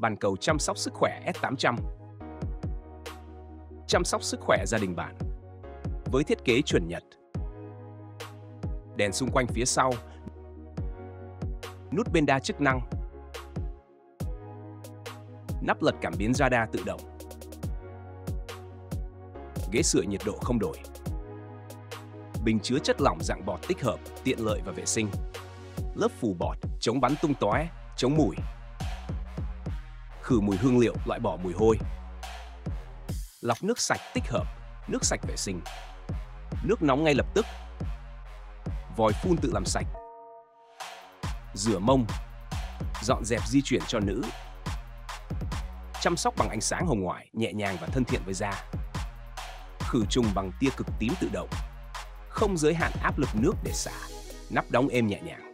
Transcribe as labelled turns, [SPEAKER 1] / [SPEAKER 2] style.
[SPEAKER 1] Bàn cầu chăm sóc sức khỏe S800. Chăm sóc sức khỏe gia đình bạn với thiết kế chuẩn Nhật. Đèn xung quanh phía sau, nút bên đa chức năng, nắp lật cảm biến radar tự động, ghế sưởi nhiệt độ không đổi, bình chứa chất lỏng dạng bọt tích hợp, tiện lợi và vệ sinh, lớp phủ bọt chống bắn tung tóe, chống mùi, khử mùi hương liệu, loại bỏ mùi hôi, lọc nước sạch tích hợp, nước sạch vệ sinh, nước nóng ngay lập tức, vòi phun tự làm sạch, rửa mông, dọn dẹp di chuyển cho nữ, chăm sóc bằng ánh sáng hồng ngoại nhẹ nhàng và thân thiện với da, khử trùng bằng tia cực tím tự động, không giới hạn áp lực nước để xả, nắp đóng êm nhẹ nhàng.